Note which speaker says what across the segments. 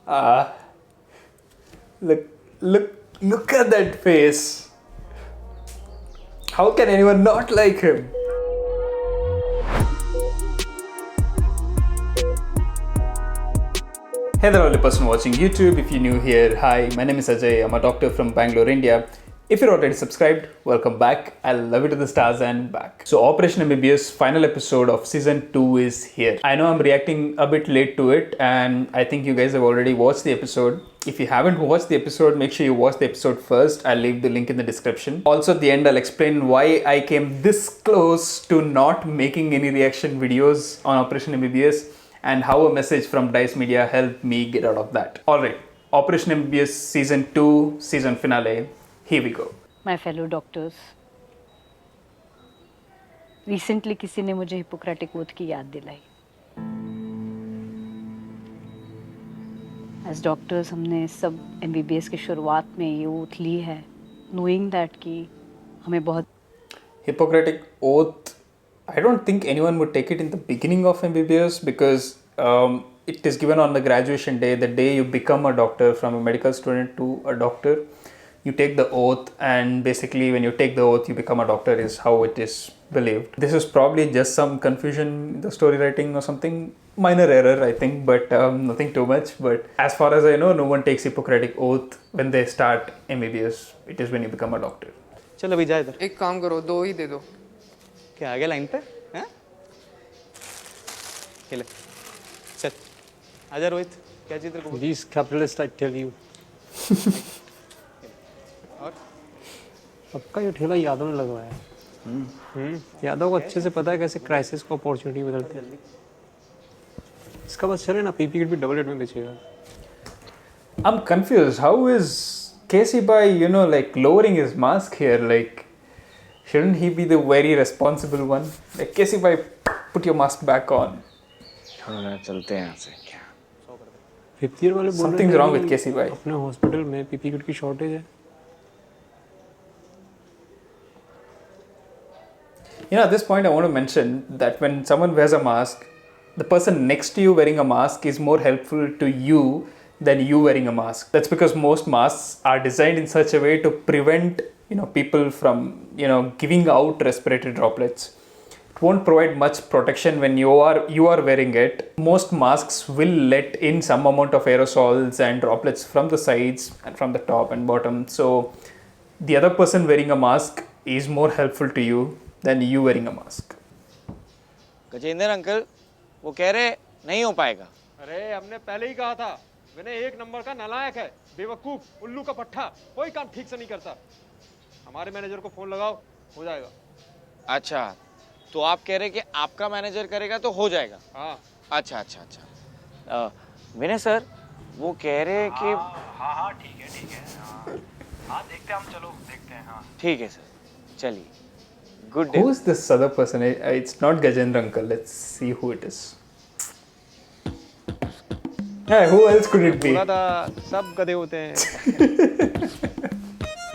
Speaker 1: Ah, look at that face. How can anyone not like him? Hey there, only person watching YouTube. If you're new here, hi, my name is Ajay. I'm a doctor from Bangalore, India. If you're already subscribed, welcome back. I love you to the stars and back. So Operation MBBS final episode of season 2 is here. I know I'm reacting a bit late to it and I think you guys have already watched the episode. If you haven't watched the episode, make sure you watch the episode first. I'll leave the link in the description. Also at the end, I'll explain why I came this close to not making any reaction videos on Operation MBBS and how a message from Dice Media helped me get out of that. Alright, Operation MBBS season 2, season finale. Here we go.
Speaker 2: My fellow doctors, recently किसी ने मुझे Hippocratic oath की याद दिलाई. As doctors हमने सब MBBS की शुरुआत में ये ओथ ली है, knowing that कि हमें बहुत
Speaker 1: Hippocratic oath, I don't think anyone would take it in the beginning of MBBS because it is given on the graduation day, the day you become a doctor, from a medical student to a doctor. You take the oath, and basically when you take the oath you become a doctor is how it is believed. This is probably just some confusion in the story writing or something, minor error I think, but nothing too much. But as far as I know, no one takes Hippocratic oath when they start MBBS. It is when you become a doctor.
Speaker 3: चल अभी जा इधर.
Speaker 4: एक काम करो, 2 ही दे दो.
Speaker 3: क्या आगे लाइन पे हैं? खेले. चल. आजा रोहित. क्या चीज़ तेरे को?
Speaker 5: These capitalists, I tell you.
Speaker 3: और?
Speaker 5: सबका ये ठेला यादव ने लगवाया है. यादव को अच्छे से पता है कैसे क्राइसिस को अपॉर्चुनिटी बदलती है. इसका बस चले ना पीपी किट भी डबल रेट में बेचेगा.
Speaker 1: I'm confused. How is Casey by, like lowering his mask here? Like, shouldn't he be the very responsible one? Like, Casey by, put your mask back on.
Speaker 6: चलते हैं यहाँ से. क्या?
Speaker 5: Fifth year वाले बोल रहे
Speaker 1: Something's
Speaker 5: हैं
Speaker 1: wrong
Speaker 5: कि
Speaker 1: with Casey भाई.
Speaker 5: अपने हॉस्पिटल में पीपी किट की शॉर्टेज है.
Speaker 1: At this point, I want to mention that when someone wears a mask, the person next to you wearing a mask is more helpful to you than you wearing a mask. That's because most masks are designed in such a way to prevent, people from, giving out respiratory droplets. It won't provide much protection when you are wearing it. Most masks will let in some amount of aerosols and droplets from the sides and from the top and bottom. So the other person wearing a mask is more helpful to you than you wearing a mask.
Speaker 6: Gajendra uncle वो कह रहे नहीं हो पाएगा.
Speaker 7: अरे हमने पहले ही कहा था, विनय 1 नंबर का नालायक है, बेवकूफ, उल्लू का पट्टा, कोई काम ठीक से नहीं करता. हमारे मैनेजर को फोन लगाओ, हो जाएगा.
Speaker 6: अच्छा, तो आप कह रहे कि आपका मैनेजर करेगा तो हो जाएगा.
Speaker 7: हाँ.
Speaker 6: अच्छा. विनय सर वो कह रहे हैं कि
Speaker 8: हाँ ठीक है. हाँ देखते हैं हम, चलो देखते हैं. हाँ
Speaker 6: ठीक है सर, चलिए. Good day.
Speaker 1: Who is this other person? It's not Gajendra uncle. Let's see who it is. Yeah, who else could it be?
Speaker 3: बोला था सब गधे होते हैं.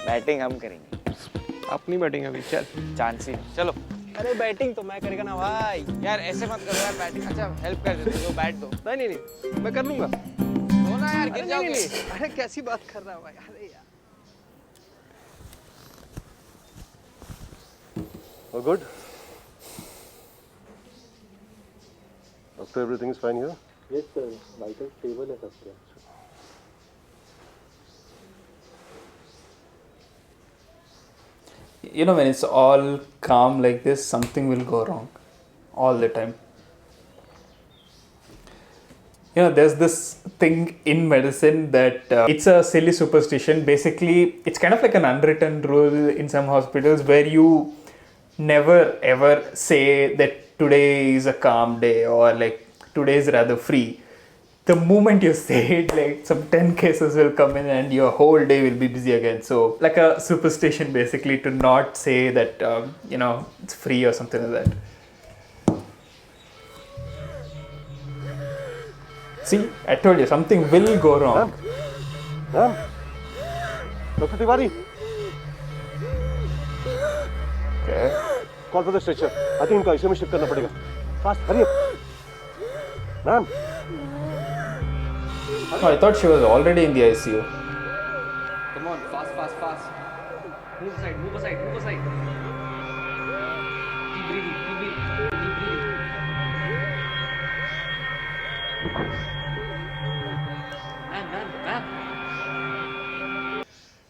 Speaker 6: बैटिंग हम करेंगे.
Speaker 3: अपनी बैटिंग अभी चल.
Speaker 6: चांसी चलो.
Speaker 3: अरे बैटिंग तो मैं करेगा ना भाई.
Speaker 6: यार ऐसे मत करो यार, बैटिंग. अच्छा हेल्प कर देते हो, बैट दो.
Speaker 3: नहीं मैं कर लूंगा.
Speaker 6: दो ना यार, गिर जाओगे.
Speaker 3: अरे कैसी बात कर रहा है भाई. अरे यार.
Speaker 9: Oh, good. Doctor, everything is fine here?
Speaker 5: Yes sir, vital stable है सबके.
Speaker 1: When it's all calm like this, something will go wrong all the time. There's this thing in medicine that it's a silly superstition. Basically, it's kind of like an unwritten rule in some hospitals where you never ever say that today is a calm day or like today is rather free. The moment you say it, like some 10 cases will come in and your whole day will be busy again. So like a superstition basically to not say that it's free or something like that. See, I told you something will go wrong.
Speaker 9: Ma'am? Dr. Tiwari?
Speaker 1: Okay.
Speaker 9: Call for the stretcher. I think इनका ICU में shift करना पड़ेगा. Fast, hurry up. Ma'am.
Speaker 1: Oh, I thought she was already in the ICU.
Speaker 4: Come on, fast. Move aside. Keep breathing. Ma'am.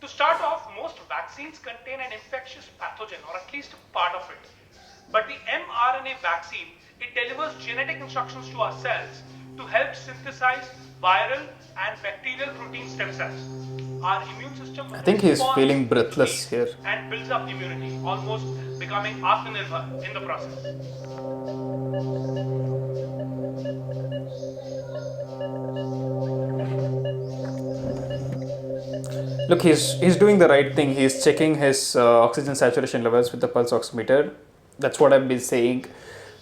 Speaker 8: To start off, most vaccines contain an infectious pathogen, or at least part of it. But the mRNA vaccine, it delivers genetic instructions to our cells to help synthesize viral and bacterial protein stem cells. Our immune system
Speaker 1: I think he's
Speaker 8: responds
Speaker 1: feeling breathless
Speaker 8: to these
Speaker 1: here.
Speaker 8: and builds up immunity, almost becoming Atmanirbhar in the process.
Speaker 1: Look, he's doing the right thing. He's checking his oxygen saturation levels with the pulse oximeter. That's what I've been saying.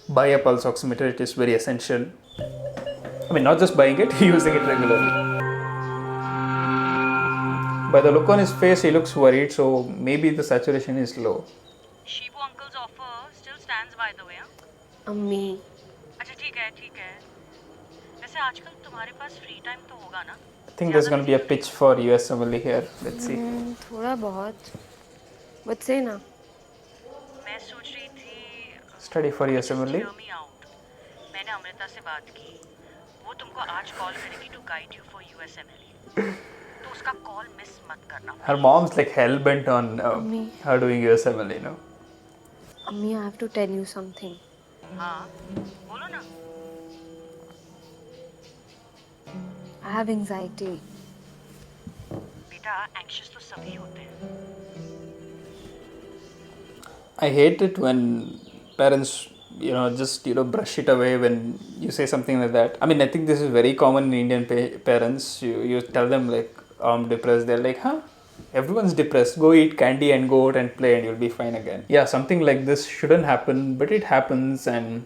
Speaker 1: Buy a pulse oximeter. It is very essential. I mean, not just buying it, using it regularly. By the look on his face, he looks worried. So maybe the saturation is low.
Speaker 2: Shibu uncle's offer still stands by the way.
Speaker 10: अम्मी
Speaker 2: अच्छा ठीक है. वैसे आजकल तुम्हारे पास free time तो होगा ना?
Speaker 1: I think there's going to be a pitch for USMLE here. Let's see.
Speaker 10: थोड़ा बहुत बट से ना
Speaker 2: मैं सोच रही थी
Speaker 1: Study for USMLE.
Speaker 2: hear me out. मैंने अमृता से बात की. वो तुमको आज कॉल करेगी to guide you for USMLE. तो उसका कॉल मिस मत करना.
Speaker 1: Her mom's like hell bent on her doing USMLE, you know.
Speaker 10: अम्मी I have to tell you something.
Speaker 2: हाँ बोलो ना.
Speaker 10: I have anxiety.
Speaker 2: बेटा एंग्शियस तो सभी होते हैं.
Speaker 1: I hate it when parents, just, brush it away when you say something like that. I mean, I think this is very common in Indian parents. You tell them like, I'm depressed. They're like, huh? Everyone's depressed. Go eat candy and go out and play and you'll be fine again. Yeah, something like this shouldn't happen, but it happens, and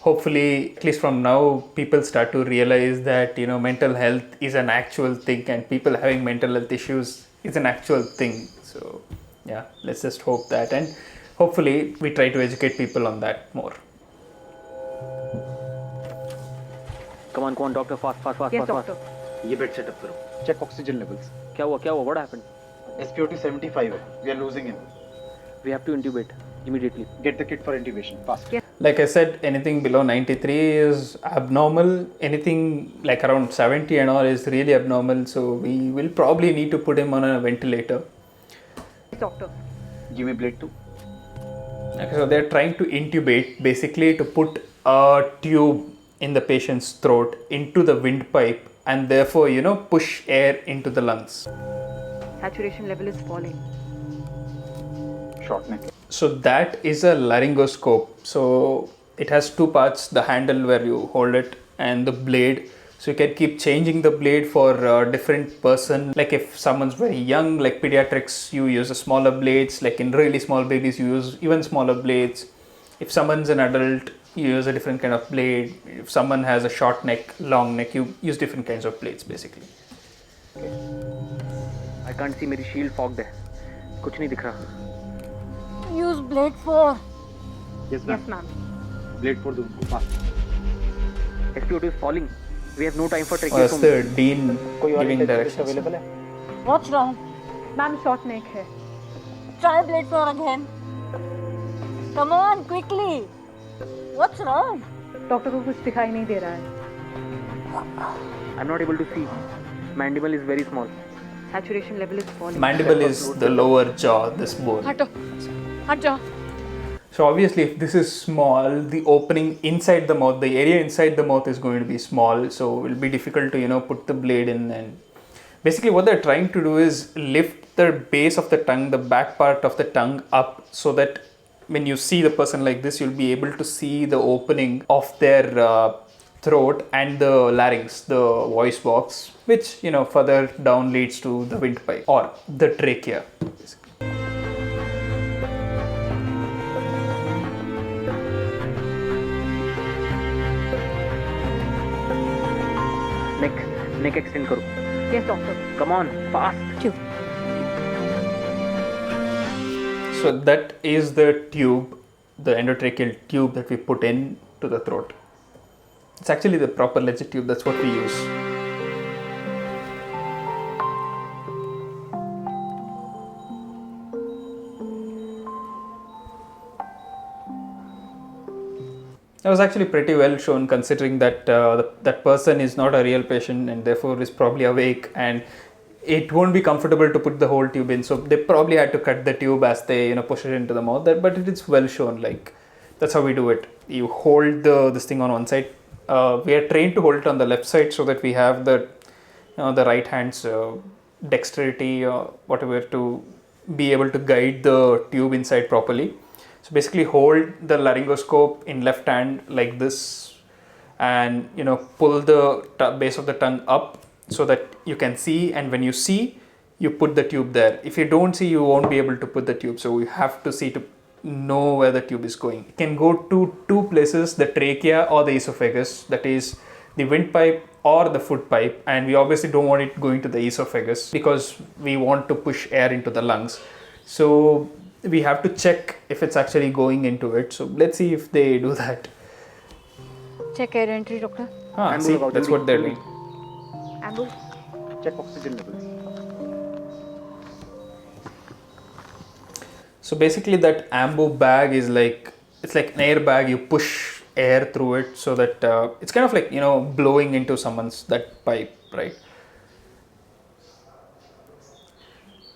Speaker 1: hopefully, at least from now, people start to realize that, mental health is an actual thing and people having mental health issues is an actual thing. So, yeah, let's just hope that, and hopefully we try to educate people on that more.
Speaker 4: Come on, doctor, fast.
Speaker 2: Yes, doctor.
Speaker 11: ये bed setup करो. Check oxygen levels.
Speaker 4: क्या हुआ? What happened?
Speaker 11: SpO2 75 है. We are losing him.
Speaker 4: We have to intubate immediately.
Speaker 11: Get the kit for intubation fast.
Speaker 1: Like I said, anything below 93 is abnormal. Anything like around 70 and all is really abnormal. So we will probably need to put him on a ventilator.
Speaker 2: Doctor.
Speaker 11: Give me blade 2.
Speaker 1: Okay, so they're trying to intubate, basically to put a tube in the patient's throat into the windpipe and therefore, push air into the lungs.
Speaker 2: Saturation level is falling.
Speaker 11: Short neck.
Speaker 1: So that is a laryngoscope. So it has two parts, the handle where you hold it and the blade. So you can keep changing the blade for a different person. Like if someone's very young, like pediatrics, you use a smaller blades. Like in really small babies, you use even smaller blades. If someone's an adult, you use a different kind of blade. If someone has a short neck, long neck, you use different kinds of blades basically.
Speaker 4: I can't see. मेरी shield fogged है. कुछ नहीं दिख रहा.
Speaker 10: Use blade 4.
Speaker 11: Yes, ma'am. Blade 4 do fast.
Speaker 4: SpO2 is falling. We have no time for
Speaker 1: Or
Speaker 4: trekking.
Speaker 1: is the dean
Speaker 11: कोई और
Speaker 1: giving
Speaker 11: specialist
Speaker 1: directions?
Speaker 11: available है?
Speaker 10: What's wrong?
Speaker 2: Ma'am short नेक है.
Speaker 10: Try blade 4 again. Come on quickly. What's wrong?
Speaker 2: Doctor को कुछ दिखाई नहीं दे रहा है.
Speaker 4: I'm not able to see. Mandible is very small.
Speaker 2: Saturation level is falling.
Speaker 1: Mandible is the lower jaw, this bone.
Speaker 10: हटो. हट जाओ.
Speaker 1: So obviously if this is small, the opening inside the mouth, the area inside the mouth is going to be small, so it will be difficult to put the blade in. And basically what they're trying to do is lift the base of the tongue, the back part of the tongue up, so that when you see the person like this, you'll be able to see the opening of their throat and the larynx, the voice box, which further down leads to the windpipe or the trachea basically.
Speaker 4: Neck extend करो.
Speaker 2: Yes, doctor.
Speaker 4: Come on, fast.
Speaker 1: So that is the tube, the endotracheal tube that we put into the throat. It's actually the proper legit tube. That's what we use. That was actually pretty well shown, considering that that person is not a real patient and therefore is probably awake, and it won't be comfortable to put the whole tube in. So they probably had to cut the tube as they push it into the mouth. But it is well shown. Like, that's how we do it. You hold this thing on one side. We are trained to hold it on the left side so that we have the the right hand's dexterity or whatever to be able to guide the tube inside properly. So basically hold the laryngoscope in left hand like this, and pull the base of the tongue up so that you can see, and when you see, you put the tube there. If you don't see, you won't be able to put the tube, so you have to see to know where the tube is going. It can go to two places, the trachea or the esophagus, that is the windpipe or the foot pipe, and we obviously don't want it going to the esophagus because we want to push air into the lungs. So we have to check if it's actually going into it. So let's see if they do that.
Speaker 10: Check air entry, doctor.
Speaker 1: See, that's what they're doing.
Speaker 10: Ambu.
Speaker 11: Check oxygen levels.
Speaker 1: So basically that ambu bag is like, it's like an air bag. You push air through it so that it's kind of like blowing into someone's that pipe, right?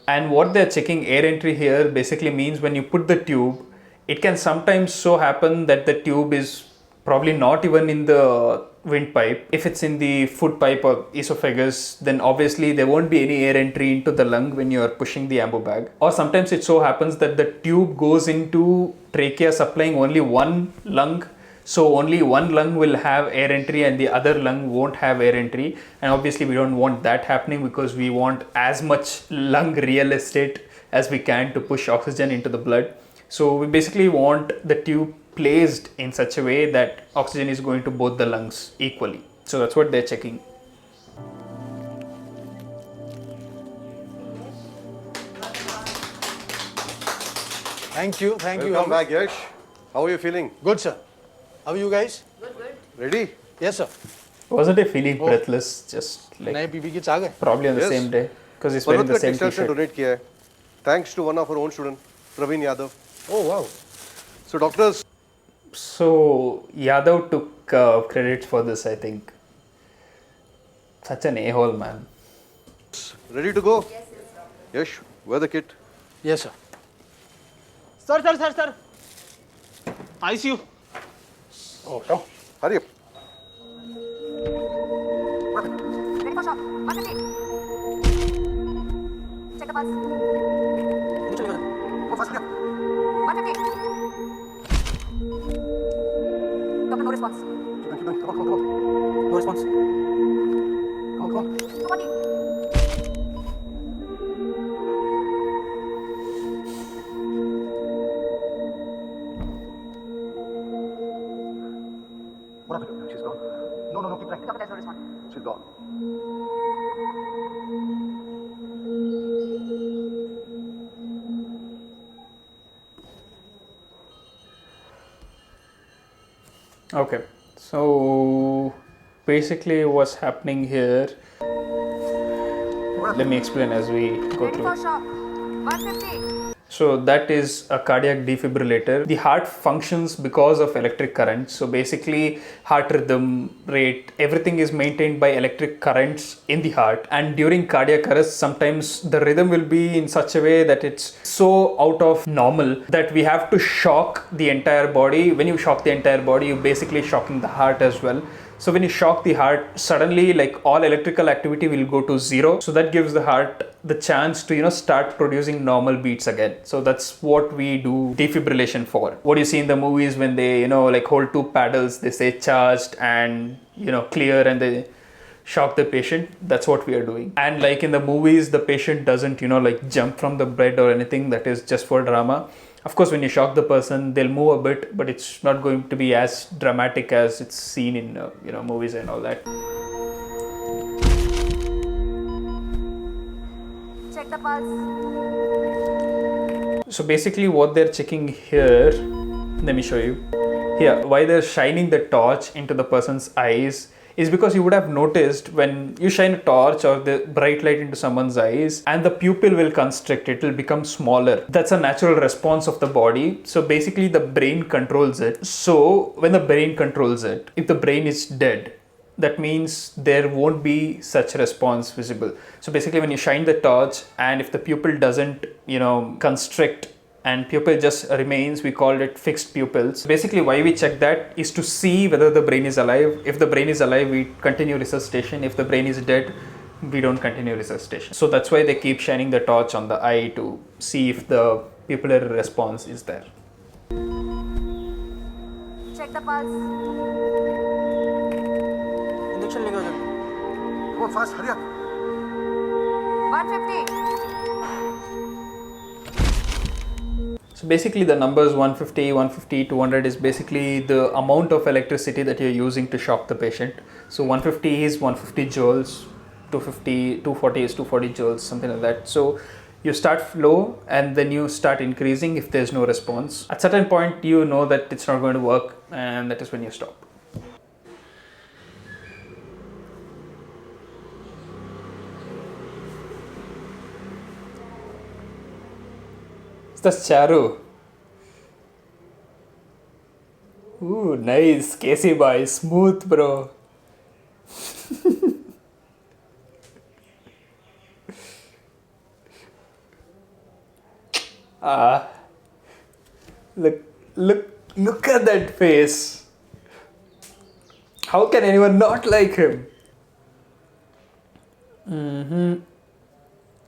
Speaker 1: And what they're checking air entry here basically means when you put the tube, it can sometimes so happen that the tube is probably not even in the windpipe. If it's in the foot pipe or esophagus, then obviously there won't be any air entry into the lung when you're pushing the ambu bag. Or sometimes it so happens that the tube goes into trachea supplying only one lung. So only one lung will have air entry and the other lung won't have air entry. And obviously we don't want that happening because we want as much lung real estate as we can to push oxygen into the blood. So we basically want the tube placed in such a way that oxygen is going to both the lungs equally. So that's what they're checking.
Speaker 3: Thank you.
Speaker 9: Welcome back, Yash. How are you feeling?
Speaker 3: Good, sir. How are you guys?
Speaker 9: Ready?
Speaker 3: Yes, sir.
Speaker 1: Wasn't he feeling breathless just like
Speaker 3: नए PB kits आ गए?
Speaker 1: probably on the
Speaker 9: Yes.
Speaker 1: same day because he's wearing the same
Speaker 9: textiles ने
Speaker 1: t-shirt.
Speaker 9: donate किया है. Thanks to one of our own student, Praveen Yadav.
Speaker 3: Oh wow.
Speaker 9: So doctors,
Speaker 1: So Yadav took credit for this, I think. Such an a-hole, man.
Speaker 9: ready to go? Yash, wear the kit.
Speaker 3: Yes, sir. Sir. ICU.
Speaker 9: Oh, come. Hurry up.
Speaker 10: Ready for shock. 150. Check the pulse. Go fast. 150. Doctor, no response.
Speaker 9: Keep going. Come on.
Speaker 3: No response.
Speaker 9: Come on.
Speaker 10: 240.
Speaker 9: What happened? She's gone. No, keep trying.
Speaker 10: Doctor, there's no response.
Speaker 9: She's gone.
Speaker 1: Okay, so basically what's happening here, let me explain as we go
Speaker 10: Ready
Speaker 1: through.
Speaker 10: for shock. 150.
Speaker 1: So that is a cardiac defibrillator. The heart functions because of electric current. So basically heart rhythm, rate, everything is maintained by electric currents in the heart. And during cardiac arrest, sometimes the rhythm will be in such a way that it's so out of normal that we have to shock the entire body. When you shock the entire body, you're basically shocking the heart as well. So when you shock the heart, suddenly like all electrical activity will go to zero. So that gives the heart the chance to start producing normal beats again. So that's what we do defibrillation for. What you see in the movies when they like hold two paddles, they say charged and clear, and they shock the patient. That's what we are doing. And like in the movies, the patient doesn't like jump from the bed or anything. That is just for drama. Of course, when you shock the person, they'll move a bit, but it's not going to be as dramatic as it's seen in movies and all that.
Speaker 10: Check the pulse.
Speaker 1: So basically what they're checking here, let me show you. Here, why they're shining the torch into the person's eyes is because you would have noticed when you shine a torch or the bright light into someone's eyes and the pupil will constrict, it will become smaller. That's a natural response of the body. So basically the brain controls it. So when the brain controls it, if the brain is dead, that means there won't be such response visible. So basically when you shine the torch and if the pupil doesn't, constrict and pupil just remains, we call it fixed pupils. Basically why we check that is to see whether the brain is alive. If the brain is alive, we continue resuscitation. If the brain is dead, we don't continue resuscitation. So that's why they keep shining the torch on the eye to see if the pupillary response is there.
Speaker 10: Check the pulse.
Speaker 4: Injection लेके आओ जल्दी।
Speaker 9: Come on, fast, hurry up.
Speaker 10: 150.
Speaker 1: So basically the numbers 150, 150, 200 is basically the amount of electricity that you're using to shock the patient. So 150 is 150 joules, 240 is 240 joules, something like that. So you start low and then you start increasing if there's no response. At certain point you know that it's not going to work, and that is when you stop. That's Charu. Ooh, nice. Casey boy, smooth, bro. Look at that face. How can anyone not like him?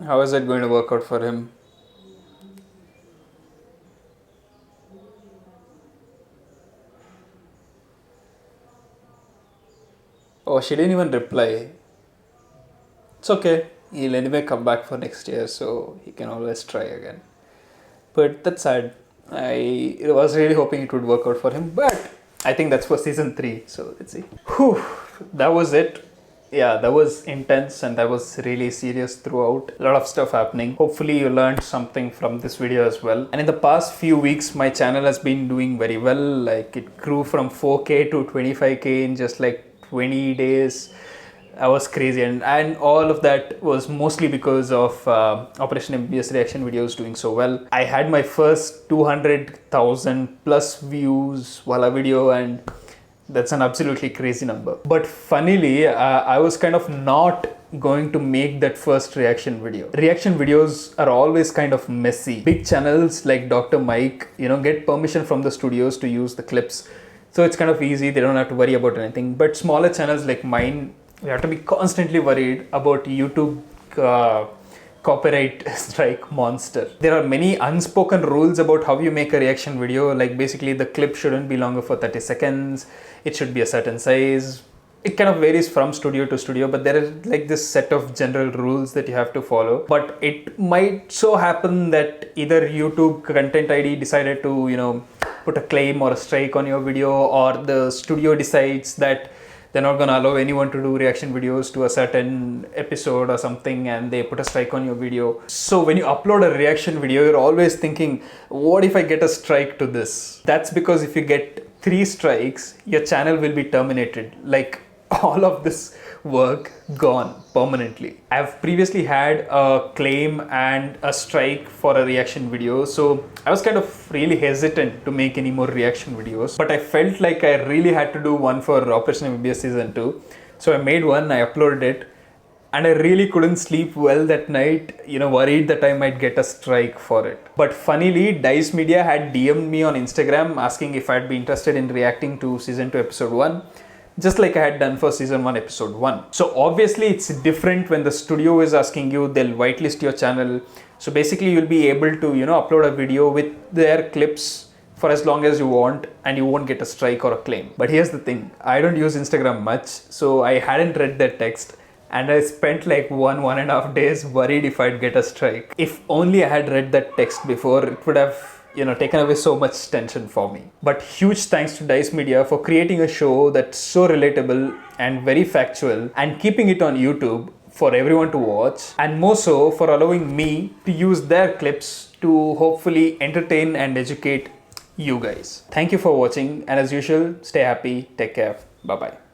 Speaker 1: How is it going to work out for him? Oh, she didn't even reply. It's okay. He'll anyway come back for next year, so he can always try again. But that's sad. I was really hoping it would work out for him, but I think that's for season 3. So let's see. Whew, that was it. Yeah, that was intense and that was really serious throughout. A lot of stuff happening. Hopefully you learned something from this video as well. And in the past few weeks, my channel has been doing very well. Like it grew from 4K to 25K in just like 20 days. I was crazy, and all of that was mostly because of Operation MBS reaction videos doing so well. I had my first 200,000 plus views while a video, and that's an absolutely crazy number. But funnily, I was kind of not going to make that first reaction video. Reaction videos are always kind of messy. Big channels like Dr. Mike, get permission from the studios to use the clips. So it's kind of easy, they don't have to worry about anything. But smaller channels like mine, we have to be constantly worried about YouTube copyright strike monster. There are many unspoken rules about how you make a reaction video. Like basically the clip shouldn't be longer for 30 seconds. It should be a certain size. It kind of varies from studio to studio, but there is like this set of general rules that you have to follow. But it might so happen that either YouTube Content ID decided to, put a claim or a strike on your video, or the studio decides that they're not going to allow anyone to do reaction videos to a certain episode or something, and they put a strike on your video. So when you upload a reaction video, you're always thinking, what if I get a strike to this? That's because if you get 3 strikes, your channel will be terminated. Like all of this work gone permanently. I've previously had a claim and a strike for a reaction video, so I was kind of really hesitant to make any more reaction videos, but I felt like I really had to do one for Operation MBS season 2. So I made one, I uploaded it, and I really couldn't sleep well that night, worried that I might get a strike for it. But funnily, Dice Media had DM'd me on Instagram asking if I'd be interested in reacting to season 2 episode 1. Just like I had done for season 1 episode 1. So obviously it's different when the studio is asking you, they'll whitelist your channel. So basically you'll be able to, upload a video with their clips for as long as you want, and you won't get a strike or a claim. But here's the thing, I don't use Instagram much, so I hadn't read that text, and I spent like 1.5 days worried if I'd get a strike. If only I had read that text before, it would have taken away so much tension for me. But huge thanks to Dice Media for creating a show that's so relatable and very factual, and keeping it on YouTube for everyone to watch, and more so for allowing me to use their clips to hopefully entertain and educate you guys. Thank you for watching, and as usual, stay happy, take care, bye bye.